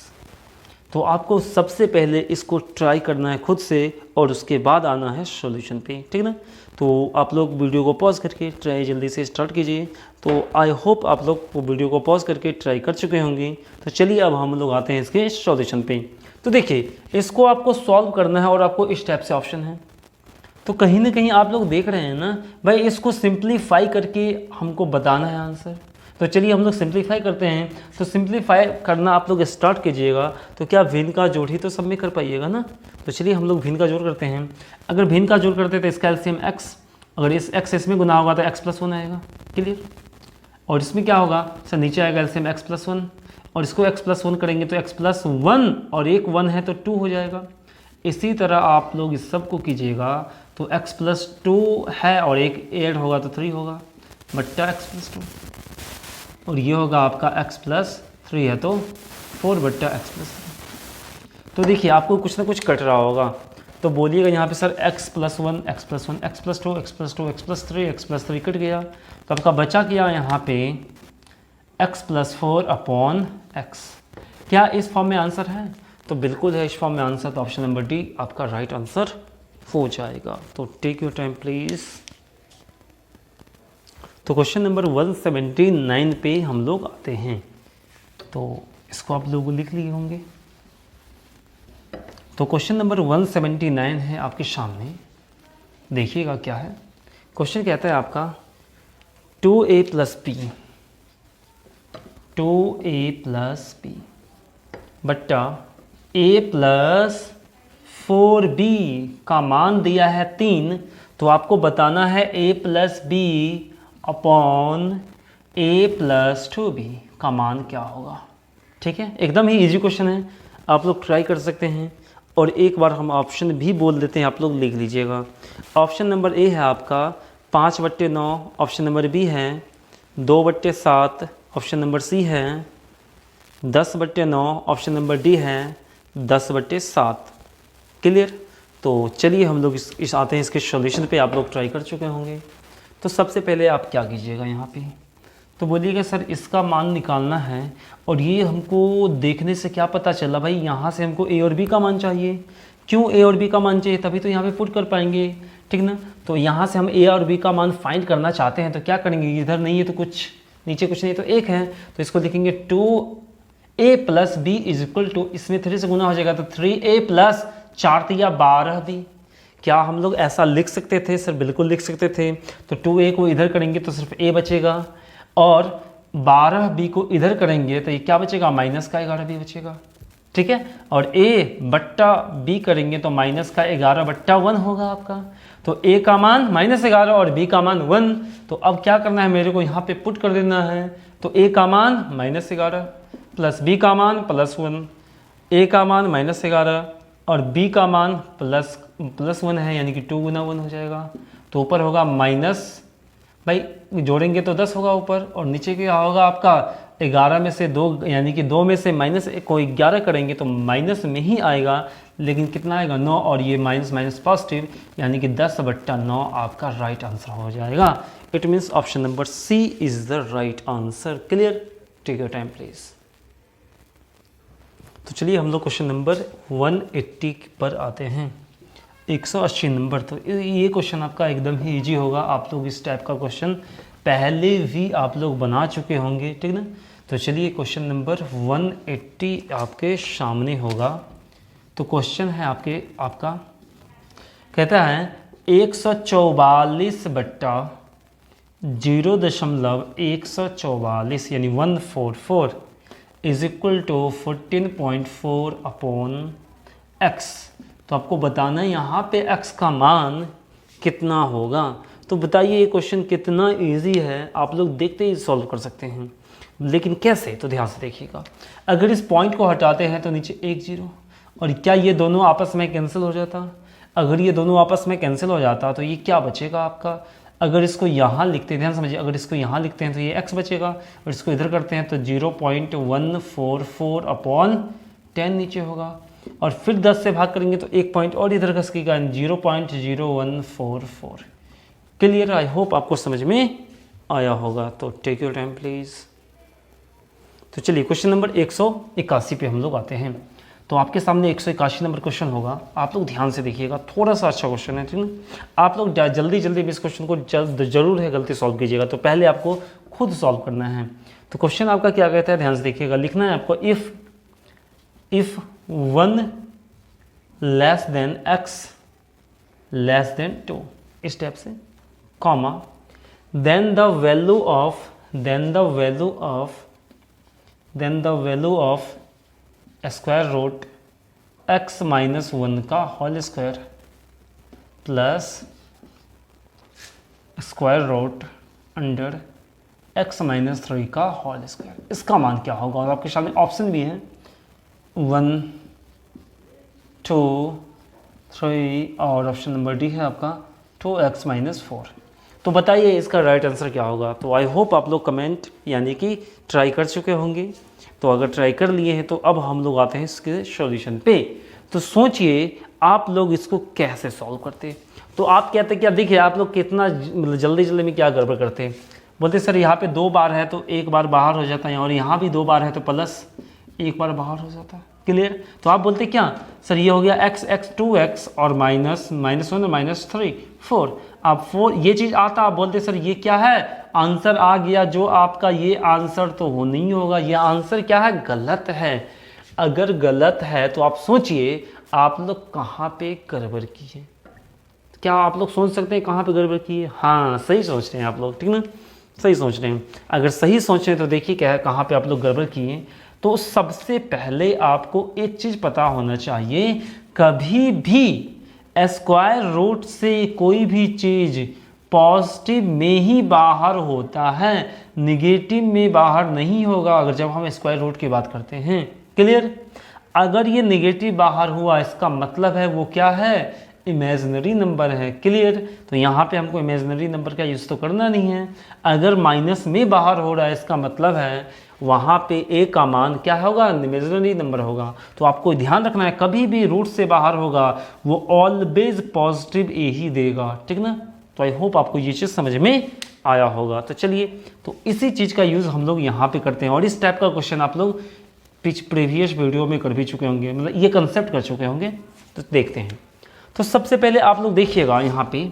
तो आपको सबसे पहले इसको ट्राई करना है खुद से और उसके बाद आना है सॉल्यूशन पे, ठीक ना। तो आप लोग वीडियो को पॉज करके ट्राई जल्दी से स्टार्ट कीजिए। तो आई होप आप लोग वो वीडियो को पॉज करके ट्राई कर चुके होंगे। तो चलिए अब हम लोग आते हैं इसके सॉल्यूशन पे। तो देखिए इसको आपको सॉल्व करना है और आपको इस टाइप से ऑप्शन है, तो कहीं ना कहीं आप लोग देख रहे हैं ना भाई, इसको सिंप्लीफाई करके हमको बताना है आंसर। तो चलिए हम लोग सिंप्लीफाई करते हैं। तो सिंप्लीफाई करना आप लोग स्टार्ट कीजिएगा, तो क्या भिन्न का जोड़ ही तो सब में कर पाइएगा ना। तो चलिए हम लोग भिन्न का जोड़ करते हैं। अगर भिन्न का जोड़ करते हैं तो इसका एलसीएम x, अगर इस x इसमें गुना होगा तो x प्लस 1 आएगा। क्लियर? और इसमें क्या होगा सर, नीचे आएगा एलसीएम x प्लस 1 और इसको x प्लस 1 करेंगे तो x प्लस 1 और एक 1 है तो 2 हो जाएगा। इसी तरह आप लोग इस सब को कीजिएगा तो x प्लस 2 है और एक ऐड होगा तो 3 होगा बट्टा x प्लस 2 और ये होगा आपका x प्लस 3 है तो 4 बट्टा x प्लस 3। तो देखिए आपको कुछ ना कुछ कट रहा होगा, तो बोलिएगा यहाँ पे sir x plus 1 x plus 1 x plus 2 x plus 2 x plus 3 x plus 3 cut गया, तो आपका बचा क्या यहाँ पे x प्लस 4 अपॉन x। क्या इस फॉर्म में आंसर है? तो बिल्कुल है इस फॉर्म में आंसर, तो ऑप्शन नंबर डी आपका राइट आंसर हो जाएगा। तो टेक योर टाइम प्लीज़। तो क्वेश्चन नंबर 179 पे हम लोग आते हैं, तो इसको आप लोग लिख लिए होंगे। तो क्वेश्चन नंबर 179 है आपके सामने, देखिएगा क्या है। क्वेश्चन कहता है आपका 2a plus b, 2a plus b बट्टा a प्लस 4b का मान दिया है 3, तो आपको बताना है a plus b upon a plus 2b का मान क्या होगा। ठीक है, एकदम ही इजी क्वेश्चन है, आप लोग ट्राई कर सकते हैं। और एक बार हम ऑप्शन भी बोल देते हैं, आप लोग लिख लीजिएगा। ऑप्शन नंबर ए है आपका 5/9, ऑप्शन नंबर बी है 2/7, ऑप्शन नंबर सी है 10/9, ऑप्शन नंबर डी है 10/7। क्लियर? तो चलिए हम लोग इस आते हैं इसके सॉल्यूशन पे, आप लोग ट्राई कर चुके होंगे। तो सबसे पहले आप क्या कीजिएगा यहाँ पे, तो बोलिएगा सर इसका मान निकालना है और ये हमको देखने से क्या पता चला भाई, यहाँ से हमको ए और बी का मान चाहिए। क्यों ए और बी का मान चाहिए? तभी तो यहाँ पे पुट कर पाएंगे, ठीक ना। तो यहाँ से हम ए और बी का मान फाइंड करना चाहते हैं, तो क्या करेंगे, इधर नहीं है तो कुछ नीचे कुछ नहीं तो एक है, तो इसको लिखेंगे 2a plus B is equal to, इसमें 3 से गुना हो जाएगा तो 3a प्लस 4 या 12b। क्या हम लोग ऐसा लिख सकते थे? सर बिल्कुल लिख सकते थे। तो 2a को इधर करेंगे तो सिर्फ a बचेगा और 12b को इधर करेंगे तो ये क्या बचेगा, माइनस का 11b बचेगा। ठीक है। और a बट्टा b करेंगे तो माइनस का 11/1 होगा आपका। तो a का मान -11 और b का मान 1। तो अब क्या करना है, मेरे को यहाँ पे पुट कर देना है। तो a का मान -11 प्लस b का मान +1, a का मान -11 और b का मान +1 है, यानी कि 2 गुना 1 हो जाएगा। तो ऊपर होगा माइनस, भाई जोड़ेंगे तो 10 होगा ऊपर, और नीचे क्या होगा आपका 11 में से 2, यानी कि 2 में से माइनस को 11 करेंगे तो माइनस में ही आएगा, लेकिन कितना आएगा 9, और ये माइनस माइनस पॉजिटिव, यानी कि 10/9 आपका राइट आंसर हो जाएगा। It means option number C is the right answer. Clear? Take your time please. तो चलिए हम लोग क्वेश्चन नंबर 180 पर आते हैं, 180 नंबर। तो ये क्वेश्चन आपका एकदम ही इजी होगा। आप लोग इस टाइप का क्वेश्चन पहले भी आप लोग बना चुके होंगे, ठीक ना। तो चलिए क्वेश्चन नंबर 180 आपके सामने होगा। तो क्वेश्चन है आपका कहता है 144/0.144 यानी 144 इज इक्वल टू 14.4/x। तो आपको बताना है यहाँ पे x का मान कितना होगा। तो बताइए ये क्वेश्चन कितना इजी है, आप लोग देखते ही सॉल्व कर सकते हैं। लेकिन कैसे, तो ध्यान से देखिएगा। अगर इस पॉइंट को हटाते हैं तो नीचे 1 0, और क्या ये दोनों आपस में कैंसिल हो जाता? अगर ये दोनों आपस में कैंसिल हो जाता तो ये क्या बचेगा आपका? अगर इसको यहाँ लिखते हैं, ध्यान समझिए, अगर इसको यहाँ लिखते हैं तो ये x बचेगा, और इसको इधर करते हैं तो 0.144/10 नीचे होगा, और फिर 10 से भाग करेंगे तो एक पॉइंट और इधर खसकेगा 0.0144। क्लियर? आई होप आपको समझ में आया होगा। तो टेक योर टाइम प्लीज। तो चलिए क्वेश्चन नंबर 181 पे हम लोग आते हैं। तो आपके सामने 181 नंबर क्वेश्चन होगा, आप लोग ध्यान से देखिएगा, थोड़ा सा अच्छा क्वेश्चन है, ठीक ना। आप लोग जल्दी जल्दी इस क्वेश्चन को जरूर है गलती सॉल्व कीजिएगा। तो पहले आपको खुद सॉल्व करना है। तो क्वेश्चन आपका क्या कहता है, ध्यान से देखिएगा। लिखना है आपको if 1 less than x less than 2, इस टाइप से, comma, then the value of square root x minus 1 का whole square plus square root under x minus 3 का होल स्क्वायर, इसका मान क्या होगा? और आपके सामने ऑप्शन भी है 1 2 3, और ऑप्शन नंबर डी है आपका 2x माइनस 4। तो बताइए इसका राइट आंसर क्या होगा। तो आई होप आप लोग कमेंट यानी कि ट्राई कर चुके होंगे। तो अगर ट्राई कर लिए हैं तो अब हम लोग आते हैं इसके सॉल्यूशन पे। तो सोचिए आप लोग इसको कैसे सॉल्व करते। तो आप कहते क्या, देखिए आप लोग कितना जल्दी जल्दी में क्या गड़बड़ करते हैं। बोलते सर यहाँ पे 2 बार है तो 1 बार बाहर हो जाता है, और यहाँ भी 2 बार है तो प्लस 1 बार बाहर हो जाता है। क्लियर? तो आप बोलते क्या सर, ये हो गया x 2x और माइनस -1 और -3 4। अब 4 ये चीज़ आता, आप बोलते सर ये क्या है, आंसर आ गया जो आपका, ये आंसर तो वो नहीं होगा, ये आंसर क्या है, गलत है। अगर गलत है तो आप सोचिए आप लोग कहाँ पे गड़बड़ किए। क्या आप लोग सोच सकते हैं कहाँ पे गड़बड़ किए? हाँ सही सोच रहे हैं आप लोग, ठीक ना, सही सोच रहे हैं। अगर सही सोच रहे हैं तो देखिए क्या है, कहाँ पे आप लोग गड़बड़ किए। तो सबसे पहले आपको एक चीज़ पता होना चाहिए, कभी भी स्क्वायर रूट से कोई भी चीज़ पॉजिटिव में ही बाहर होता है, निगेटिव में बाहर नहीं होगा। अगर जब हम स्क्वायर रूट की बात करते हैं, क्लियर? अगर ये निगेटिव बाहर हुआ इसका मतलब है वो क्या है, इमेजिनरी नंबर है। क्लियर? तो यहाँ पे हमको इमेजिनरी नंबर का यूज़ तो करना नहीं है। अगर माइनस में बाहर हो रहा है इसका मतलब है वहाँ पे a का मान क्या होगा, इमेजिनरी नंबर होगा। तो आपको ध्यान रखना है कभी भी रूट से बाहर होगा वो ऑलवेज पॉजिटिव a ही देगा, ठीक ना। तो आई होप आपको ये चीज़ समझ में आया होगा। तो चलिए, तो इसी चीज़ का यूज़ हम लोग यहाँ पे करते हैं, और इस टाइप का क्वेश्चन आप लोग प्रीवियस वीडियो में कर भी चुके होंगे, मतलब ये कंसेप्ट कर चुके होंगे। तो देखते हैं। तो सबसे पहले आप लोग देखिएगा यहाँ पे,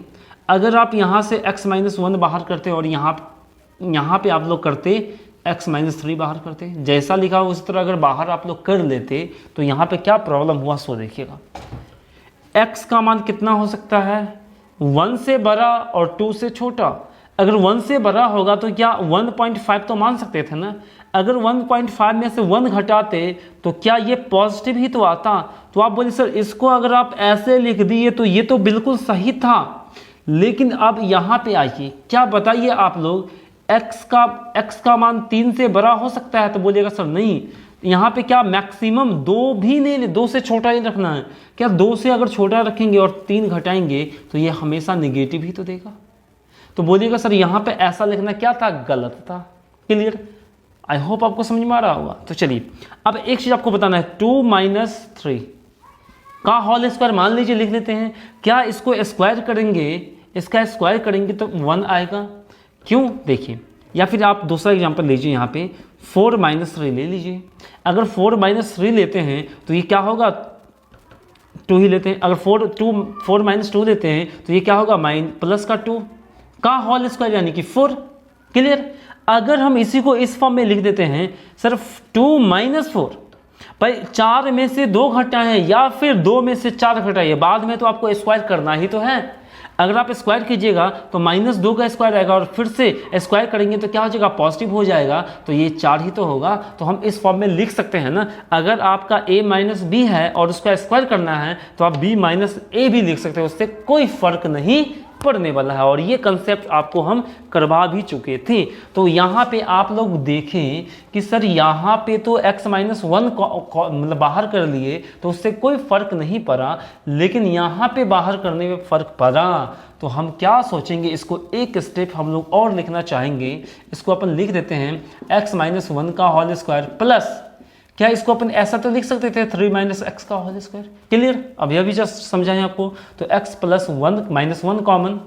अगर आप यहाँ से x माइनस 1 बाहर करते और यहाँ पे आप लोग करते x माइनस 3 बाहर करते, जैसा लिखा उस तरह अगर बाहर आप लोग कर लेते तो यहाँ पे क्या प्रॉब्लम हुआ सो देखिएगा। x का मान कितना हो सकता है, 1 से बड़ा और 2 से छोटा। अगर 1 से बड़ा होगा तो क्या 1.5 तो मान सकते थे ना। अगर 1.5 में से 1 घटाते तो क्या ये पॉजिटिव ही तो आता। तो आप बोले सर इसको अगर आप ऐसे लिख दिए तो ये तो बिल्कुल सही था, लेकिन अब यहाँ पे आइए, क्या बताइए आप लोग, x का मान 3 से बड़ा हो सकता है। तो बोलिएगा सर नहीं, यहाँ पे क्या मैक्सिमम 2 भी नहीं, 2 से छोटा ही रखना है। क्या 2 से अगर छोटा रखेंगे और 3 घटाएंगे तो ये हमेशा नेगेटिव ही तो देगा। तो बोलिएगा सर यहाँ पे ऐसा लिखना क्या था, गलत था। क्लियर, आई होप आपको समझ में आ रहा होगा। तो चलिए अब एक चीज आपको बताना है, 2 - 3 का होल स्क्वायर मान लीजिए लिख लेते हैं। क्या इसको स्क्वायर करेंगे, इसका स्क्वायर करेंगे तो 1 आएगा, क्यों देखिए। या फिर आप दूसरा एग्जांपल लीजिए, यहाँ पे 4 - 3 ले लीजिए। अगर 4 - 3 लेते हैं तो ये क्या होगा, 2 ही लेते हैं। अगर 4 - 2 लेते हैं तो ये क्या होगा, प्लस का 2 का होल स्क्वायर यानी कि 4। क्लियर, अगर हम इसी को इस फॉर्म में लिख देते हैं, सिर्फ 2 - 4, भाई 4 में से 2 घटाएं या फिर 2 में से 4 घटाइए, बाद में तो आपको स्क्वायर करना ही तो है। अगर आप स्क्वायर कीजिएगा तो -2 का स्क्वायर आएगा और फिर से स्क्वायर करेंगे तो क्या हो जाएगा, पॉजिटिव हो जाएगा। तो ये 4 ही तो होगा। तो हम इस फॉर्म में लिख सकते हैं ना, अगर आपका a - b है और उसका स्क्वायर करना है तो आप b - a भी लिख सकते हैं, उससे कोई फर्क नहीं पड़ने वाला है। और ये कंसेप्ट आपको हम करवा भी चुके थे। तो यहाँ पे आप लोग देखें कि सर यहाँ पे तो x - 1 मतलब बाहर कर लिए तो उससे कोई फर्क नहीं पड़ा, लेकिन यहाँ पे बाहर करने में फर्क पड़ा। तो हम क्या सोचेंगे, इसको एक स्टेप हम लोग और लिखना चाहेंगे। इसको अपन लिख देते हैं x - 1 का होल स्क्वायर प्लस, क्या इसको अपन ऐसा तो लिख सकते थे 3 - x का होल स्क्वायर। क्लियर, अभी जस्ट समझाएं आपको। तो x + 1 - 1 कॉमन,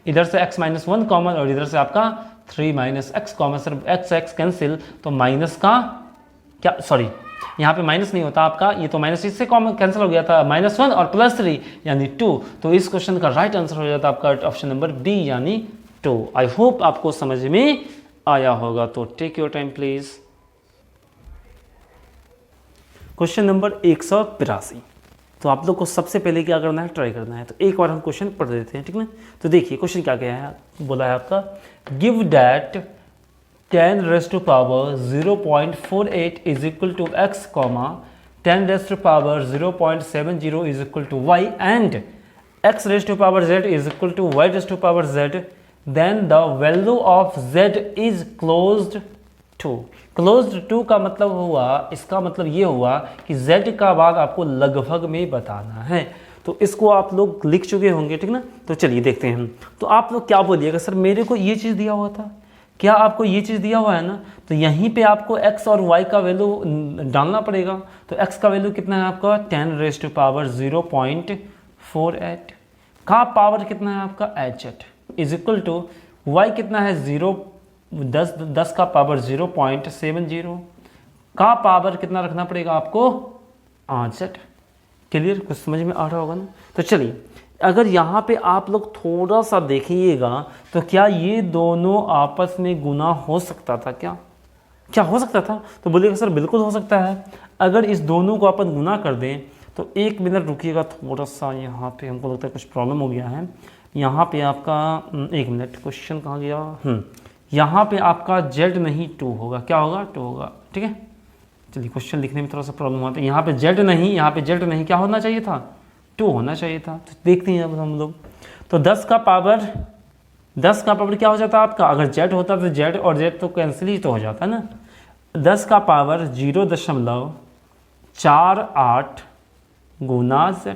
इधर से x - 1 कॉमन और इधर से आपका 3 - x कॉमन। सिर्फ x कैंसिल, तो माइनस का क्या, सॉरी यहाँ पे माइनस नहीं होता आपका, ये तो माइनस इससे कॉमन कैंसिल हो गया था, -1 और +3 यानी 2। तो इस क्वेश्चन का राइट आंसर हो जाता आपका ऑप्शन नंबर बी यानी 2। आई होप आपको समझ में आया होगा। तो take your time please. Question number 182। तो आप लोग को सबसे पहले क्या करना है, ट्राई करना है। तो एक बार हम क्वेश्चन पढ़ देते हैं, ठीक ना। तो देखिए क्वेश्चन क्या क्या है, बोला है आपका, give that 10⁻⁴ 0.48 is equal to x, 10⁻⁷ 0.70 is equal to y and x⁻z is equal to y⁻z, then the value of z is closed to का मतलब हुआ, इसका मतलब ये हुआ कि z का बाद आपको लगभग में बताना है। तो इसको आप लोग लिख चुके होंगे, ठीक ना। तो चलिए देखते हैं हम। तो आप लोग क्या बोलिएगा, सर मेरे को ये चीज़ दिया हुआ था, क्या आपको ये चीज़ दिया हुआ है ना। तो यहीं पे आपको x और y का वैल्यू डालना पड़ेगा। तो x का वैल्यू कितना है आपका 10⁻⁴ का पावर कितना है आपका h is equal to y कितना है 10 का पावर 0.70 का पावर कितना रखना पड़ेगा आपको 8। क्लियर, कुछ समझ में आ रहा होगा ना। तो चलिए अगर यहाँ पे आप लोग थोड़ा सा देखिएगा तो क्या ये दोनों आपस में गुना हो सकता था, क्या हो सकता था। तो बोलिएगा सर बिल्कुल हो सकता है। अगर इस दोनों को अपन गुना कर दें तो 1 मिनट रुकिएगा, थोड़ा सा यहाँ पे हमको लगता है कुछ प्रॉब्लम हो गया है। यहाँ पे आपका 1 मिनट, क्वेश्चन कहाँ गया, यहाँ पे आपका z नहीं 2 होगा, क्या होगा 2 होगा, ठीक है। चलिए क्वेश्चन लिखने में थोड़ा सा प्रॉब्लम हुआ था। यहाँ पे z नहीं, यहाँ पे z नहीं, क्या होना चाहिए था 2 होना चाहिए था। तो देखते हैं अब हम लोग। तो 10 का पावर क्या हो जाता आपका, अगर z होता तो z और z तो कैंसिल ही तो हो जाता ना। 10 का पावर 0.48 गुना z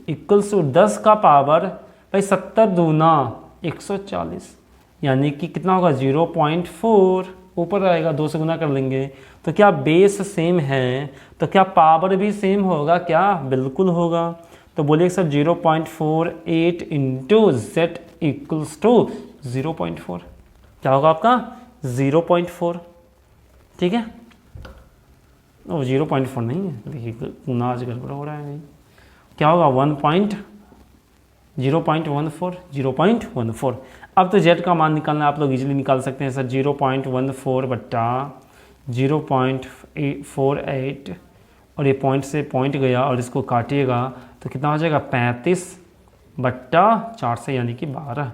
इक्वल्स टू 10 का पावर भाई 70 दूना 140, यानी कि कितना होगा 0.4, ऊपर आएगा 2 से गुना कर लेंगे। तो क्या बेस सेम है, तो क्या पावर भी सेम होगा, क्या बिल्कुल होगा। तो बोलिए sir 0.48 into z equals to 0.4, क्या होगा आपका 0.4, ठीक है। ओ 0.4 नहीं है, देखिए गुना आज गड़बड़ हो रहा है नहीं, क्या होगा 0.14। अब तो z का मान निकालना आप लोग इजीली निकाल सकते हैं सर, 0.14 बट्टा 0.48 और ये पॉइंट से पॉइंट गया और इसको काटिएगा तो कितना हो जाएगा 35/4 से यानी कि 12।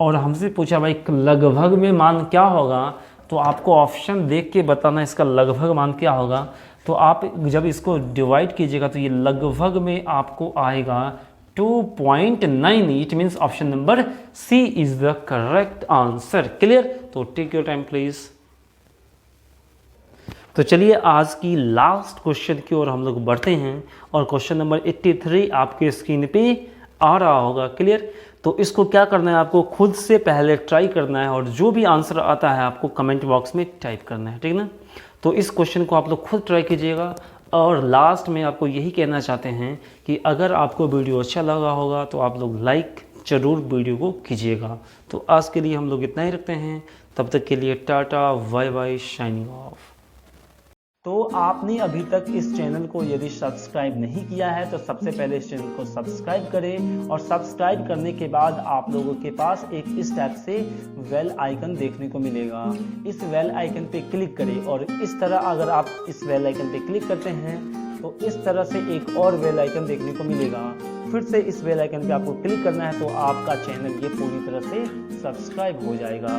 और हमसे पूछा भाई लगभग में मान क्या होगा, तो आपको ऑप्शन देख के बताना इसका लगभग मान क्या होगा। तो आप जब इसको डिवाइड कीजिएगा तो ये लगभग में आपको आएगा 2.9। It means option number C is the correct answer. Clear? तो टेक योर टाइम प्लीज। तो चलिए आज की लास्ट क्वेश्चन की ओर हम लोग बढ़ते हैं और क्वेश्चन नंबर 83 आपके स्क्रीन पे आ रहा होगा। क्लियर? तो इसको क्या करना है, आपको खुद से पहले ट्राई करना है और जो भी आंसर आता है आपको कमेंट बॉक्स में टाइप करना है, ठीक ना। तो इस क्वेश्चन को आप लोग खुद ट्राई कीजिएगा और लास्ट में आपको यही कहना चाहते हैं कि अगर आपको वीडियो अच्छा लगा होगा तो आप लोग लाइक ज़रूर वीडियो को कीजिएगा। तो आज के लिए हम लोग इतना ही रखते हैं, तब तक के लिए tata bye bye, signing off. तो आपने अभी तक इस चैनल को यदि सब्सक्राइब नहीं किया है तो सबसे पहले इस चैनल को सब्सक्राइब करें और सब्सक्राइब करने के बाद आप लोगों के पास एक इस टाइप से बेल आइकन देखने को मिलेगा। इस बेल आइकन पे क्लिक करें और इस तरह अगर आप इस बेल आइकन पे क्लिक करते हैं तो इस तरह से एक और बेल आइकन देखने को मिलेगा। फिर से इस बेल आइकन पे आपको क्लिक करना है तो आपका चैनल ये पूरी तरह से सब्सक्राइब हो जाएगा।